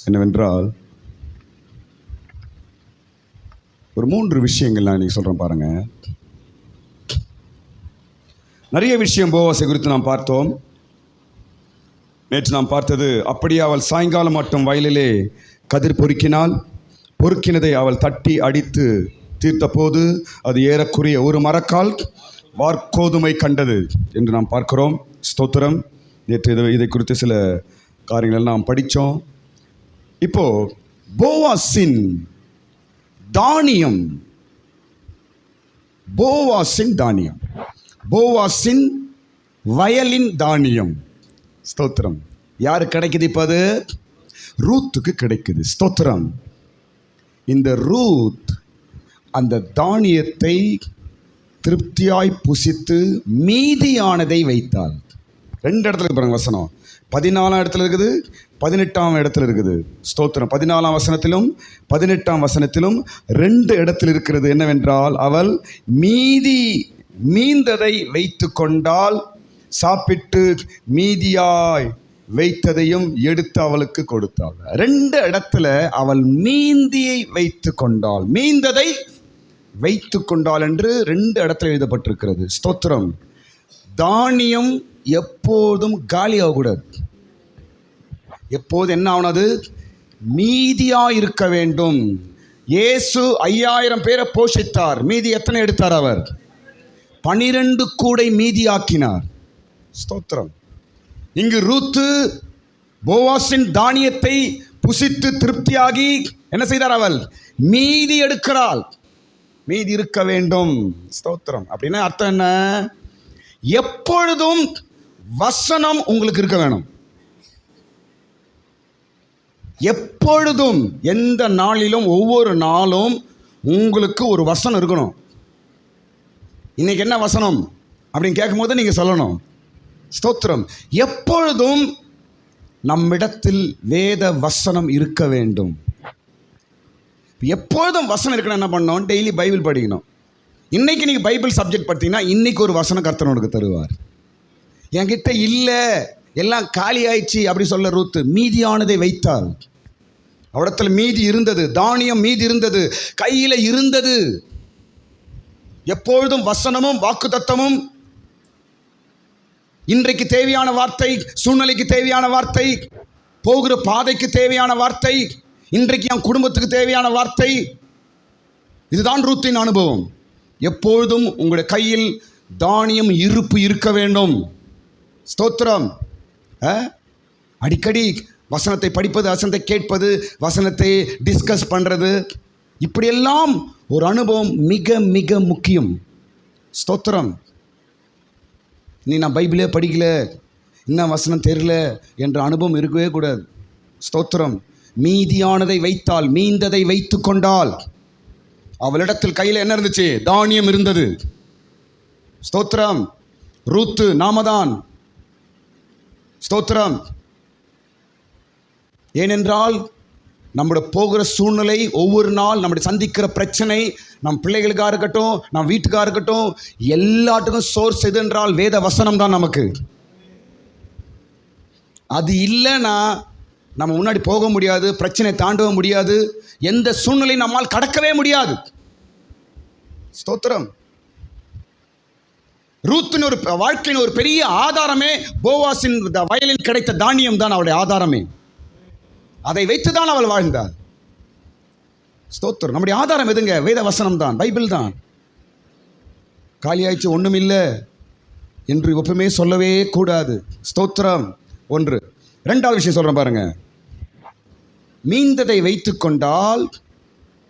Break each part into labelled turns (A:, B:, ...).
A: என்னவென்றால், ஒரு 3 விஷயங்கள் நான் இன்னைக்கு சொல்கிறேன் பாருங்க. நிறைய விஷயம் போவாசை குறித்து நாம் பார்த்தோம். நேற்று நாம் பார்த்தது, அப்படியே அவள் சாயங்காலம் மட்டும் வயலிலே கதிர் பொறுக்கினதை அவள் தட்டி அடித்து தீர்த்த போது அது ஏறக்குறைய ஒரு மரக்கால் வார்கோதுமை கண்டது என்று நாம் பார்க்கிறோம். ஸ்தோத்திரம். நேற்று இதை குறித்து சில காரியங்கள் நாம் படித்தோம். இப்போ போவாசின் தானியம், போவாசின் வயலின் தானியம். ஸ்தோத்திரம். யாரு கிடைக்குது? இப்போ அது ரூத்துக்கு கிடைக்குது. ஸ்தோத்திரம். இந்த ரூத் அந்த தானியத்தை திருப்தியாய் புசித்து மீதியானதை வைத்தாள். 2 இடத்துல இருக்கு வசனம். 14ஆம் இடத்துல இருக்குது, 18ஆம் இடத்துல இருக்குது. ஸ்தோத்திரம். 14ஆம் வசனத்திலும் 18ஆம் வசனத்திலும் 2 இடத்தில் இருக்கிறது. என்னவென்றால், அவள் மீந்ததை வைத்து கொண்டால், சாப்பிட்டு மீதியாய் வைத்ததையும் எடுத்து அவளுக்கு கொடுத்தாள். 2 இடத்துல அவள் மீந்தியை வைத்து கொண்டாள், மீந்ததை வைத்து கொண்டாள் என்று 2 இடத்துல எழுதப்பட்டிருக்கிறது. ஸ்தோத்திரம். தானியம் எப்போதும் காலியாகக்கூடாது. எப்போது என்ன ஆனது? மீதியாக இருக்க வேண்டும். இயேசு 5000 பேரை போஷித்தார். மீதி எத்தனை எடுத்தார்? அவர் 12 கூடை மீதியாக்கினார். ஸ்தோத்திரம். இங்கு ரூத்து போவாசின் தானியத்தை புசித்து திருப்தியாகி என்ன செய்தார்? அவள் மீதி எடுக்கிறாள். மீதி இருக்க வேண்டும். ஸ்தோத்திரம். அப்படின்னா அர்த்தம் என்ன? எப்பொழுதும் வசனம் உங்களுக்கு இருக்க வேணும். எப்பொழுதும், எந்த நாளிலும், ஒவ்வொரு நாளும் உங்களுக்கு ஒரு வசனம் இருக்கணும். இன்னைக்கு என்ன வசனம் அப்படின்னு கேட்கும்போது நீங்கள் சொல்லணும். ஸ்தோத்திரம். எப்பொழுதும் நம்மிடத்தில் வேத வசனம் இருக்க வேண்டும். எப்பொழுதும் வசனம் இருக்கணும். என்ன பண்ணணும்? டெய்லி பைபிள் படிக்கணும். இன்னைக்கு நீங்கள் பைபிள் சப்ஜெக்ட் படித்தீங்கன்னா இன்னைக்கு ஒரு வசனம் கர்த்தர் உனக்கு தருவார். என்கிட்ட இல்லை, எல்லாம் காலி ஆயிடுச்சு அப்படி சொல்ல ரூத்து மீதியானதை வைத்தாள். அவடத்தில் மீதி இருந்தது, தானியம் மீதி இருந்தது, கையில் இருந்தது. எப்பொழுதும் வசனமும் வாக்குத்தத்தமும், இன்றைக்கு தேவையான வார்த்தை, சூழ்நிலைக்கு தேவையான வார்த்தை, போகிற பாதைக்கு தேவையான வார்த்தை, இன்றைக்கு என் குடும்பத்துக்கு தேவையான வார்த்தை. இதுதான் ரூத்தின் அனுபவம். எப்பொழுதும் உங்களுடைய கையில் தானியம் இருப்பு இருக்க வேண்டும். ஸ்தோத்திரம். அடிக்கடி வசனத்தை படிப்பது, வசனத்தை கேட்பது, வசனத்தை டிஸ்கஸ் பண்ணுறது, இப்படியெல்லாம் ஒரு அனுபவம் மிக மிக முக்கியம். ஸ்தோத்திரம். நீ நான் பைபிளே படிக்கல, இன்னும் வசனம் தெரியல என்ற அனுபவம் இருக்கவே கூடாது. ஸ்தோத்திரம். மீதியானதை வைத்தால், மீந்ததை வைத்து கொண்டால். அவளிடத்தில் கையில் என்ன இருந்துச்சு? தானியம் இருந்தது. ஸ்தோத்திரம். ரூத்து நாமதான். ஸ்தோத்திரம். ஏனென்றால் நம்முடைய போகிற சூழ்நிலை, ஒவ்வொரு நாள் நம்முடைய சந்திக்கிற பிரச்சனை, நம் பிள்ளைகளுக்காக இருக்கட்டும், நம் வீட்டுக்காக இருக்கட்டும், எல்லாத்துக்கும் சோர்ஸ் எது என்றால் வேத வசனம் தான் நமக்கு. அது இல்லைன்னா நம்ம முன்னாடி போக முடியாது, பிரச்சனை தாண்டவே முடியாது, எந்த சூழ்நிலையும் நம்மால் கடக்கவே முடியாது. ஸ்தோத்திரம். ரூத்தின் ஒரு வாழ்க்கையின் ஒரு பெரிய ஆதாரமே போவாசின் வயலில் கிடைத்த தானியம் தான் அவளுடைய ஆதாரமே. அதை வைத்துதான் அவள் வாழ்ந்தாள். ஸ்தோத்திரம். நம்முடைய ஆதாரம் எதுங்க? வேத வசனம் தான், பைபிள் தான். காலியாய்ச்சி ஒன்றும் இல்லை என்று எப்பவுமே சொல்லவே கூடாது. ஸ்தோத்திரம். 1. 2வது விஷயம் சொல்கிறேன் பாருங்க. மீந்ததை வைத்து கொண்டால்,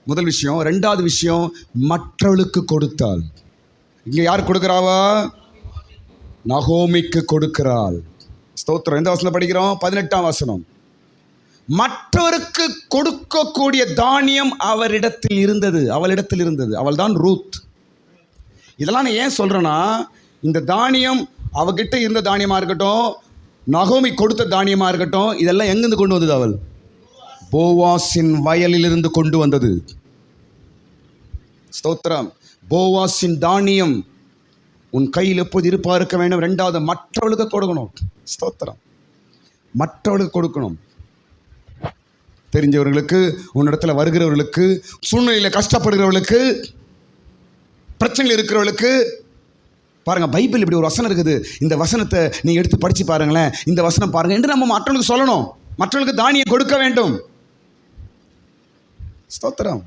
A: முதல் விஷயம். 2வது விஷயம், மற்றவளுக்கு கொடுத்தாள். இங்கே யார் கொடுக்குறாவா? நகோமிக்கு கொடுக்கிறாள். ஸ்தோத்திரம். எந்த வசனம் படிக்கிறோம்? 18ஆம் வசனம். மற்றவருக்கு கொடுக்கக்கூடிய தானியம் அவரிடத்தில் இருந்தது, அவளிடத்தில் இருந்தது. அவள் தான் ரூத். இதெல்லாம் நான் ஏன் சொல்கிறேன்னா, இந்த தானியம் அவகிட்ட இருந்த தானியமாக இருக்கட்டும், நகோமி கொடுத்த தானியமாக இருக்கட்டும், இதெல்லாம் எங்கேருந்து கொண்டு வந்தது? அவள் போவாசின் வயலிலிருந்து கொண்டு வந்தது. ஸ்தோத்திரம். போவாசின் தானியம் உன் கையில் எப்போது இருப்பா இருக்க வேண்டும். 2வது, மற்றவளுக்கு கொடுக்கணும். ஸ்தோத்திரம். மற்றவளுக்கு கொடுக்கணும். தெரிஞ்சவர்களுக்கு, உன்னிடத்துல வருகிறவர்களுக்கு, சூழ்நிலையில் கஷ்டப்படுகிறவர்களுக்கு, பிரச்சனைகள் இருக்கிறவர்களுக்கு. பாருங்க, பைபிள் இப்படி ஒரு வசனம் இருக்குது, இந்த வசனத்தை நீங்க எடுத்து படிச்சு பாருங்களேன், இந்த வசனம் பாருங்க என்று நம்ம மற்றவர்களுக்கு சொல்லணும், மற்றவர்களுக்கு தானியம் கொடுக்க வேண்டும். ஸ்தோத்திரம்.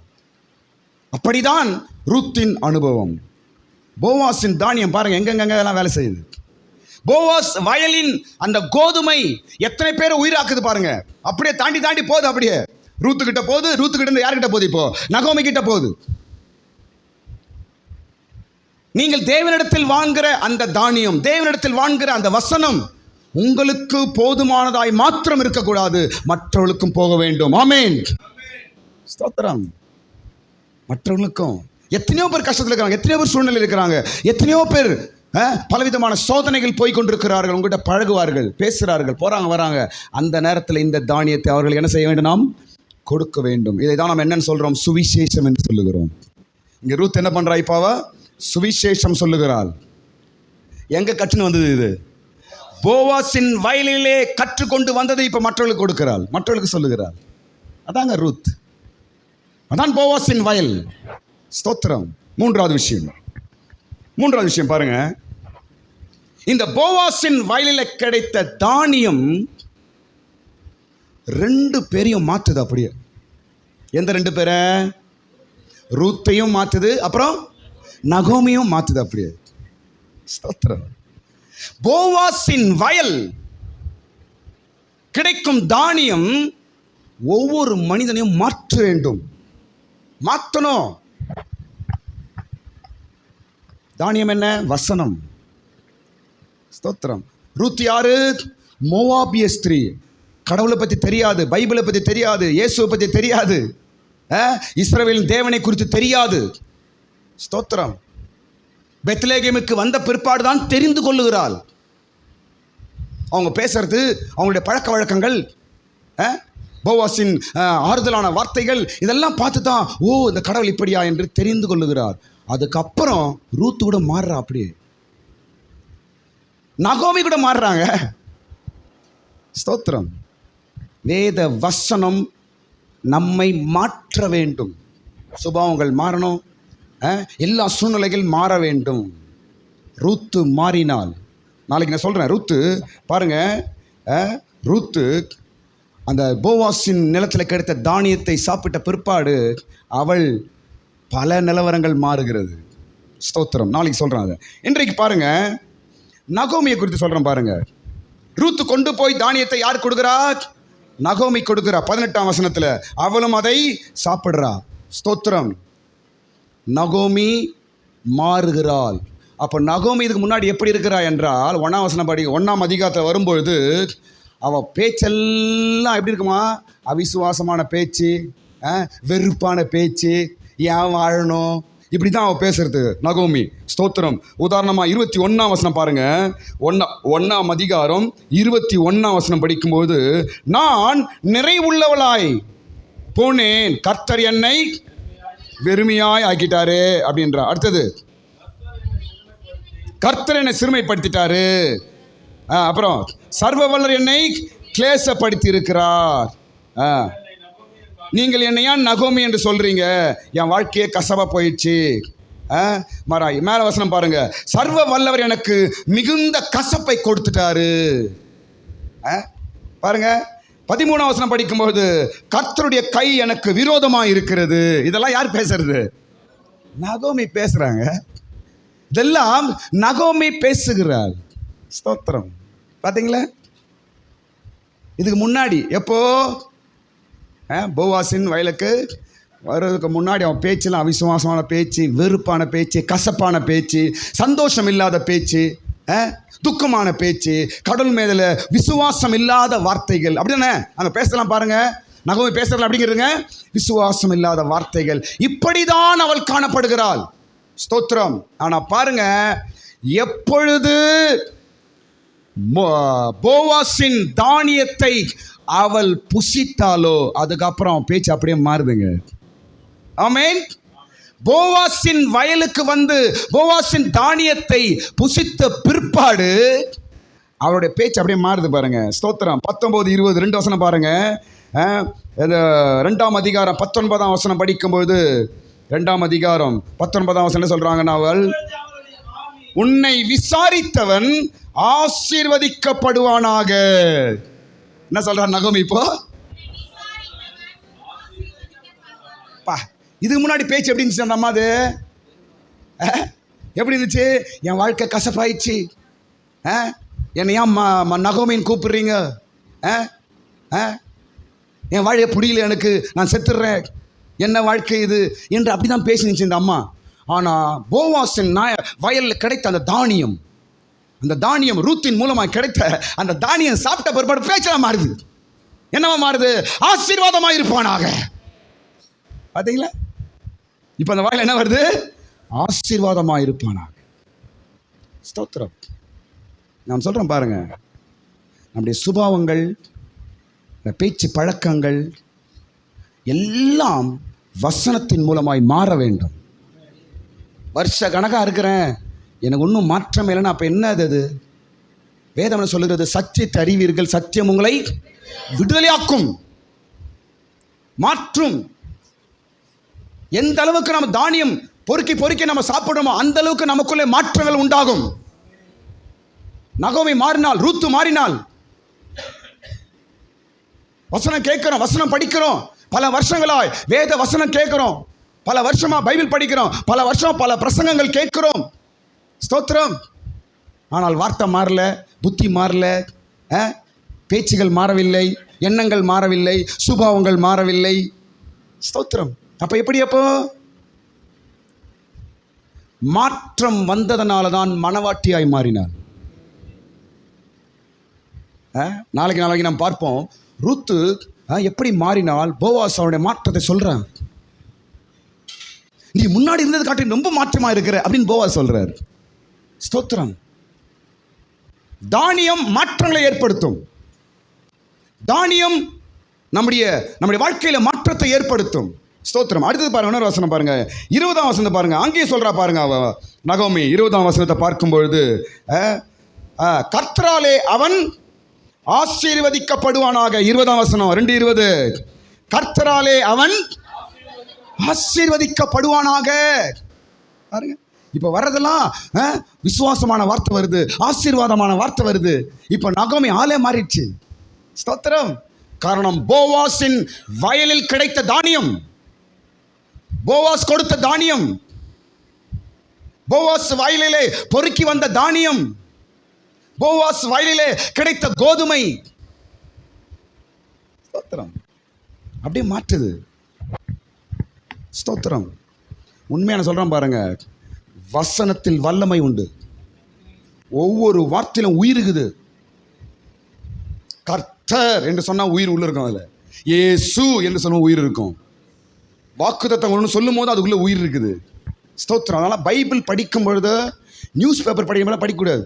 A: அப்படிதான் ரூத்தின் அனுபவம். போவாஸின் தானியம் பாருங்க எங்கெங்கெல்லாம் வேலை செய்யுது. போவாஸ் வயலின் அந்த கோதுமை எத்தனை பேரை உயிராக்குது பாருங்க. அப்படியே தாண்டி தாண்டி போகுது, அப்படியே ரூத்து கிட்ட போகுது. ரூத்து கிட்ட இருந்து யார்கிட்ட போகுது? இப்போ நகோமி கிட்ட போகுது. நீங்கள் தேவனிடத்தில் வாங்குகிற அந்த தானியம், தேவனிடத்தில் வாங்குகிற அந்த வசனம் உங்களுக்கு போதுமானதாய் மாத்திரம் இருக்கக்கூடாது, மற்றவர்களுக்கும் போக வேண்டும். ஆமென். ஸ்தோத்திரம். மற்றவர்களுக்கும். எத்தனையோ பேர் கஷ்டத்தில் இருக்கிறாங்க, எத்தனையோ பேர் சூழ்நிலையில் இருக்கிறாங்க, எத்தனையோ பேர் பலவிதமான சோதனைகள் போய்கொண்டிருக்கிறார்கள். உங்கள்கிட்ட பழகுவார்கள், பேசுகிறார்கள், போகிறாங்க வராங்க. அந்த நேரத்தில் இந்த தானியத்தை அவர்கள் என்ன செய்ய வேண்டும்? நாம் கொடுக்க வேண்டும். இதை தான் நாம் என்னன்னு சொல்கிறோம்? சுவிசேஷம் என்று சொல்லுகிறோம். இங்கே ரூத் என்ன பண்ணுறா? இப்பாவா சுவிசேஷம் சொல்லுகிறாள். எங்கே கற்றுன்னு வந்தது இது? போவாஸின் வயலிலே கற்றுக்கொண்டு வந்ததை இப்போ மற்றவர்களுக்கு கொடுக்கிறாள், மற்றவர்களுக்கு சொல்லுகிறாள். அதாங்க ரூத், அதான் போவாஸின் வயல். ஸ்தோத்திரம். மூன்றாவது விஷயம் பாருங்க. இந்த போவாஸின் வயலில் கிடைத்த தானியம் 2 பேரையும் மாற்றுது. அப்படியே எந்த 2 பேரை? ரூத்தையும் மாற்றுது, அப்புறம் நகோமியும் மாற்றுது. அப்படியே ஸ்தோத்திரம். போவாஸின் வயல் கிடைக்கும் தானியம் ஒவ்வொரு மனிதனையும் மாற்ற வேண்டும், மாற்றணும். தானியம் என்ன? வசனம். ஸ்தோத்திரம். ரூத் யாரு? மோவாபிய ஸ்திரீ. கடவுளை பற்றி தெரியாது, பைபிளை பற்றி தெரியாது, இயேசுவை பற்றி தெரியாது, இஸ்ரவேலின் தேவனை குறித்து தெரியாது. ஸ்தோத்திரம். பெத்லேகேமுக்கு வந்த பிற்பாடு தான் தெரிந்து கொள்ளுகிறாள். அவங்க பேசுறது, அவங்களுடைய பழக்க வழக்கங்கள், போவாஸின் ஆறுதலான வார்த்தைகள், இதெல்லாம் பார்த்து தான் ஓ இந்த கடவுள் இப்படியா என்று தெரிந்து கொள்ளுகிறார். அதுக்கப்புறம் ரூத்து கூட மாறுறா. அப்படியே நகோமி கூட மாறுறாங்க. ஸ்தோத்திரம். வேத வசனம் நம்மை மாற்ற வேண்டும். சுபாவங்கள் மாறணும், எல்லா சூழ்நிலைகள் மாற வேண்டும். ரூத்து மாறினால், நாளைக்கு நான் சொல்கிறேன். ரூத்து பாருங்க, ரூத்து அந்த போவாஸின் நிலத்தில் கிடைத்த தானியத்தை சாப்பிட்ட பிற்பாடு அவள் பல நிலவரங்கள் மாறுகிறது. ஸ்தோத்திரம். நாளைக்கு சொல்கிறேன் அதை. இன்றைக்கு பாருங்க, நகோமியை குறித்து சொல்கிறேன் பாருங்க. ரூத்து கொண்டு போய் தானியத்தை யார் கொடுக்குறா? நகோமி கொடுக்குறா. 18ஆம் வசனத்தில் அவளும் அதை சாப்பிட்றா. ஸ்தோத்திரம். நகோமி மாறுகிறாள். அப்போ நகோமி இதுக்கு முன்னாடி எப்படி இருக்கிறா என்றால், 1ஆம் வசனம் படி 1ஆம் அதிகாரத்தில் வரும்பொழுது அவள் பேச்செல்லாம் எப்படி இருக்குமா? அவிசுவாசமான பேச்சு, வெறுப்பான பேச்சு, ஏன் வாழணும், இப்படி தான் அவள் பேசுறது நகோமி. ஸ்தோத்திரம். உதாரணமாக 21ஆம் வசனம் பாருங்க. 1ஆம் அதிகாரம் 21ஆம் வசனம் படிக்கும்போது, நான் நிறைவுள்ளவளாய் போனேன், கர்த்தர் என்னை வெறுமையாய் ஆக்கிட்டாரு அப்படின்றா. அடுத்தது, கர்த்தர் என்னை சிறுமைப்படுத்திட்டாரு. அப்புறம் சர்வ வல்லர் என்னை கிளேசப்படுத்தி இருக்கிறார். நீங்கள் என்னை ஏன் நகோமி என்று சொல்றீங்க? என் வாழ்க்கையே கசவா போயிடுச்சு. மேல வசனம் பாருங்க. சர்வ வல்லவர் எனக்கு மிகுந்த கசப்பை கொடுத்துட்டாரு. பாருங்க 13ஆம் வசனம் படிக்கும்போது, கர்த்தருடைய கை எனக்கு விரோதமாக இருக்கிறது. இதெல்லாம் யார் பேசுறது? நகோமி பேசுறாங்க. இதெல்லாம் நகோமி பேசுகிறாள். ஸ்தோத்திரம். பார்த்தீங்களா? இதுக்கு முன்னாடி எப்போ போவாஸின் வயலுக்கு வர்றதுக்கு முன்னாடி அவன் பேச்செல்லாம் அவிசுவாசமான பேச்சு, வெறுப்பான பேச்சு, கசப்பான பேச்சு, சந்தோஷம் இல்லாத பேச்சு, துக்கமான பேச்சு, கடவுள் மேல விசுவாசம் இல்லாத வார்த்தைகள், அப்படிதானே அங்கே பேசலாம். பாருங்க, நகோமி பேசுறதுல அப்படிங்கிறதுங்க விசுவாசம் இல்லாத வார்த்தைகள். இப்படிதான் அவள் காணப்படுகிறாள். ஸ்தோத்திரம். ஆனால் பாருங்க, எப்பொழுது போவாஸின் தானியத்தை அவள் புசித்தாலோ அதுக்கப்புறம் பேச்சு அப்படியே மாறுதுங்க. ஆமென். போவாஸின் வயலுக்கு வந்து போவாஸின் தானியத்தை புசித்த பிற்பாடு அவருடைய பேச்சு அப்படியே மாறுது பாருங்க. ஸ்தோத்திரம். 19, 20 2 வசனம் பாருங்க. இந்த 2ஆம் அதிகாரம் 19ஆம் வசனம் படிக்கும்போது 2ஆம் அதிகாரம் 19ஆம் வசனம் சொல்றாங்கன்னா, அவள் உன்னை விசாரித்தவன் ஆசீர்வதிக்கப்படுவானாக. என்ன சொல்றார் நகோமி இப்போ? இதுக்கு முன்னாடி பேச்சு எப்படி இருந்துச்சு அந்த அம்மாது? எப்படி இருந்துச்சு? என் வாழ்க்கை கசப்பாயிடுச்சு, என்னை ஏன் நகோமின்னு கூப்பிடுறீங்க, என் வாழையை பிடிக்கல, எனக்கு நான் செத்துடுறேன், என்ன வாழ்க்கை இது என்று அப்படி தான் பேசினுச்சு இந்த அம்மா. ஆனால் போவாசின் வயலில் கிடைத்த அந்த தானியம், அந்த தானியம் ரூத்தின் மூலமாக கிடைத்த அந்த தானியம் சாப்பிட்ட பிற்பாடு பேச்செல்லாம் மாறுது. என்னவா மாறுது? ஆசீர்வாதமாக இருப்பானாக. பார்த்தீங்களா? இப்போ அந்த வாயில் என்ன வருது? ஆசீர்வாதமாக இருப்பானாக. ஸ்தோத்திரம். நான் சொல்கிறேன் பாருங்க, நம்முடைய சுபாவங்கள், இந்த பேச்சு பழக்கங்கள் எல்லாம் வசனத்தின் மூலமாய் மாற வேண்டும். வருஷ கணக்காக இருக்கிறேன், எனக்கு ஒன்றும் மாற்றம் இல்லைன்னா அப்போ என்ன அது? வேதம் சொல்லுகிறது, சத்தியத்தை அறிவீர்கள், சத்தியம் உங்களை விடுதலையாக்கும், மாற்றும். எந்த அளவுக்கு நம்ம தானியம் பொறுக்கி பொறுக்கி நம்ம சாப்பிடுமோ அந்த அளவுக்கு நமக்குள்ளே மாற்றங்கள் உண்டாகும். நகோமி மாறினால், ரூத்து மாறினால். வசனம் கேட்கிறோம், வசனம் படிக்கிறோம், பல வருஷங்களாய் வேத வசனம் கேட்கிறோம், பல வருஷமா பைபிள் படிக்கிறோம், பல வருஷம் பல பிரசங்கங்கள் கேட்கிறோம். ஸ்தோத்திரம். ஆனால் வார்த்தை மாறல, புத்தி மாறல, பேச்சுகள் மாறவில்லை, எண்ணங்கள் மாறவில்லை, சுபாவங்கள் மாறவில்லை. ஸ்தோத்திரம். அப்ப எப்படி? அப்போ மாற்றம் வந்ததனால தான் மனவாட்டியாய் மாறினார். நாளைக்கு நாம் பார்ப்போம் ரூத்து எப்படி மாறினால். போவாஸ் அவருடைய மாற்றத்தை சொல்றான். நீ முன்னாடி இருந்தது காட்டி ரொம்ப மாற்றமா இருக்கிற அப்படின்னு போவாஸ் சொல்றார். ஸ்தோத்திரம். தானியம் மாற்றங்களை ஏற்படுத்தும். தானியம் நம்முடைய வாழ்க்கையில மாற்றத்தை ஏற்படுத்தும். ஸ்தோத்திரம். அடுத்தது பாருங்க, இன்னொரு வசனம் பாருங்க, 20ஆம் வசனத்தை பாருங்க. அங்கேயே சொல்றா பாருங்க நகோமி. 20ஆம் வசனத்தை பார்க்கும் பொழுது, கர்த்தராலே அவன் ஆசீர்வதிக்கப்படுவானாக. 20ஆம் வசனம் 2:20. கர்த்தராலே அவன் ஆசீர்வதிக்கப்படுவானாக. பாருங்க, இப்ப வர்றதெல்லாம் விசுவாசமான வார்த்தை வருது, ஆசீர்வாதமான வார்த்தை வருது. இப்ப நகோமி ஆளே மாறிடுச்சு. ஸ்தோத்திரம். காரணம் போவாஸின் வயலில் கிடைத்த தானியம், போவாஸ் கொடுத்த தானியம், போவாஸ் வயலிலே பொறுக்கி வந்த தானியம், போவாஸ் வயலிலே கிடைத்த கோதுமை. ஸ்தோத்திரம். அப்படியே மாற்றுது. ஸ்தோத்திரம். உண்மையான சொல்றேன் பாருங்க, வசனத்தில் வல்லமை உண்டு. ஒவ்வொரு வார்த்தையிலும் உயிர் இருக்குது. கர்த்தர் என்று சொன்னா உயிர் உள்ள இருக்கும், அதுல இயேசு என்று சொன்ன உயிர் இருக்கும். வாக்குத்தத்தம் ஒன்று சொல்லும் போது அதுக்குள்ள உயிர் இருக்குது. ஸ்தோத்திரம். அதனால பைபிள் படிக்கும் பொழுது நியூஸ் பேப்பர் படிக்கும் போது படிக்கக்கூடாது.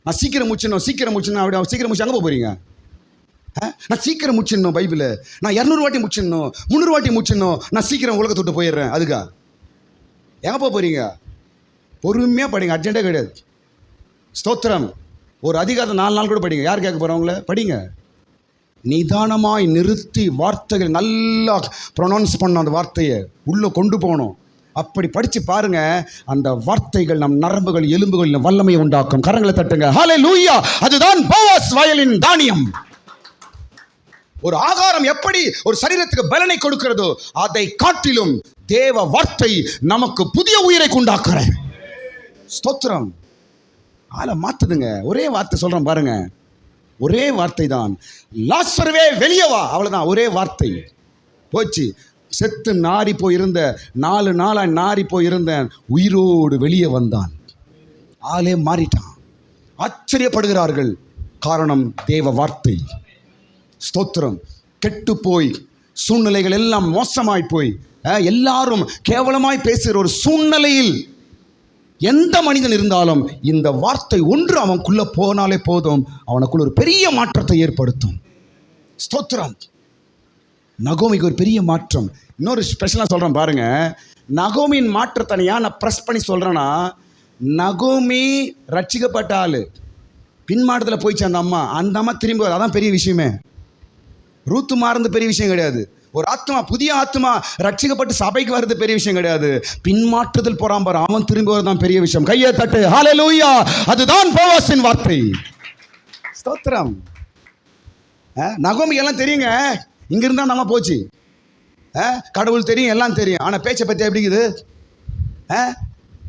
A: நான் சீக்கிரம் முடிச்சிடணும், அப்படி சீக்கிரம் முடிச்சு அங்கே போகிறீங்க. நான் சீக்கிரம் முடிச்சிடணும் பைபிளை, நான் 200 வாட்டி முடிச்சிடணும், 300 வாட்டி முடிச்சிடணும், நான் சீக்கிரம் உலகத்தை விட்டு போயிடுறேன். அதுக்கா எங்கே போகிறீங்க? பொறுமையாக படிங்க, அர்ஜென்ட்டே கிடையாது. ஸ்தோத்திரம். ஒரு அதிகாரத்தை 4 நாள் கூட படிங்க. யார் கேட்க போகிறவங்கள? படிங்க. நிதானமாய் நிறுத்தி வார்த்தைகள் நல்லா ப்ரொனவுன்ஸ் பண்ணணும், அந்த வார்த்தையை உள்ளே கொண்டு போகணும். அப்படி படித்து பாருங்க, அந்த வார்த்தைகள் நம் நரம்புகள் எலும்புகளில் வல்லமையை உண்டாக்கும். கரங்களை தட்டுங்க. ஹல்லேலூயா. அதுதான் போவாஸ் வயலின் தானியம். ஒரு ஆகாரம் எப்படி ஒரு சரீரத்துக்கு பலனை கொடுக்கிறதோ அதை காட்டிலும் தேவ வார்த்தை நமக்கு புதிய உயிரை உண்டாக்குற. ஸ்தோத்திரம். ஆளை மாத்துதுங்க. ஒரே வார்த்தை சொல்றேன் பாருங்க, ஒரே வார்த்தை தான். லாசருவே வெளியே வா. அவ்வளவுதான், ஒரே வார்த்தை. போச்சு. செத்து நாரி போயிருந்த 4 நாளாய் நாரி போயிருந்த உயிரோடு வெளியே வந்தான். ஆளே மாறிட்டான். ஆச்சரியப்படுகிறார்கள். காரணம் தேவ வார்த்தை. ஸ்தோத்திரம். கெட்டு போய் சூழ்நிலைகள் எல்லாம் மோசமாய் போய் எல்லாரும் கேவலமாய் பேசுகிற ஒரு சூழ்நிலையில் எந்த மனிதன் இருந்தாலும் இந்த வார்த்தை ஒன்று அவனுக்குள்ள போனாலே போதும், அவனுக்குள்ள ஒரு பெரிய மாற்றத்தை ஏற்படுத்தும். ஸ்தோத்திரம். நகோமிக்கு ஒரு பெரிய மாற்றம். இன்னொரு ஸ்பெஷலாக சொல்கிறேன் பாருங்க, நகோமியின் மாற்றத்தை நான் ப்ரெஸ் பண்ணி சொல்கிறேன்னா, நகோமி ரட்சிக்கப்பட்ட ஆள், பின்மாற்றத்தில் போயிடுச்சு அந்த அம்மா திரும்பி வர, அதான் பெரிய விஷயமே. ரூத்து மாறுறது பெரிய விஷயம் கிடையாது. ஒரு ஆத்மா, புதிய ஆத்மா ரட்சிக்கப்பட்டு சபைக்கு வர்றது பெரிய விஷயம் கிடையாது. பின்மாற்றுதல் போறான் பாரு, அவன் திரும்பி வரதான் பெரிய விஷயம். கையை தட்டு, ஹல்லேலூயா. அதுதான் போவாசின் வார்த்தை. ஸ்தோத்திரம். நகோமி எல்லாம் தெரியுங்க, இங்க இருந்தா நம்ம போச்சு. கடவுள் தெரியும், எல்லாம் தெரியும். ஆனா பேச்சை பத்தி எப்படி இருக்குது?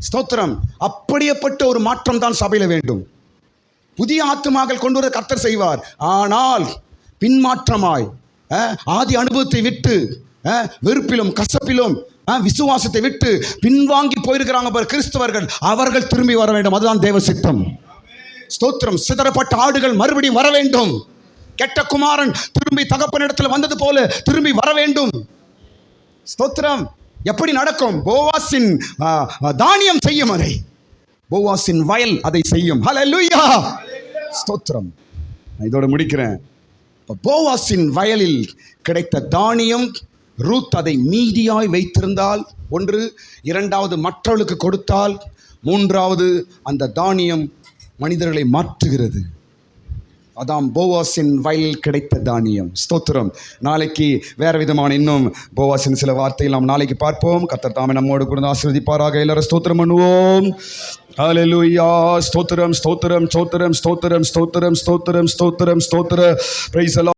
A: ஸ்தோத்திரம். அப்படியேப்பட்ட ஒரு மாற்றம் தான் சபையில வேண்டும். புதிய ஆத்துமாக்கள் கொண்டு வர கர்த்தர் செய்வார். ஆனால் பின்மாற்றமாய் ஆதி அனுபவத்தை விட்டு வெறுப்பிலும் கசப்பிலும் விசுவாசத்தை விட்டு பின்வாங்கி போயிருக்கிறாங்க பார் கிறிஸ்தவர்கள், அவர்கள் திரும்பி வர வேண்டும். அதுதான் தேவ சித்தம். ஸ்தோத்திரம். சிதறப்பட்ட ஆடுகள் மறுபடியும் வர வேண்டும். கெட்ட குமாரன் திரும்பி தகப்பனிடத்தில் வந்தது போல திரும்பி வர வேண்டும். ஸ்தோத்திரம். எப்படி நடக்கும்? போவாசின் தானியம் செய்யும், அதை போவாசின் வயல் அதை செய்யும். ஹல்லேலூயா. ஸ்தோத்திரம். நான் இதோட முடிக்கிறேன். போவாசின் வயலில் கிடைத்த தானியம், ரூத் அதை மீதியாய் வைத்திருந்தால் ஒன்று, இரண்டாவது மற்றவர்களுக்கு கொடுத்தால், மூன்றாவது அந்த தானியம் மனிதர்களை மாற்றுகிறது. அதான் போவாசின் வயலில் கிடைத்த தானியம். ஸ்தோத்திரம். நாளைக்கு வேற விதமான இன்னும் போவாசின் சில வார்த்தைகள் நாம் நாளைக்கு பார்ப்போம். கர்த்தர் தாமே நம்மோடு கூட ஆசீர்வதிப்பாராக. எல்லாரும் ஸ்தோத்திரம் பண்ணுவோம். ஹல்லேலூயா. ஸ்தோத்திரம், ஸ்தோத்திரம், ஸ்தோத்திரம், ஸ்தோத்திரம், ஸ்தோத்திரம், ஸ்தோத்திரம், ஸ்தோத்திரம், ஸ்தோத்திரம். Praise the Lord.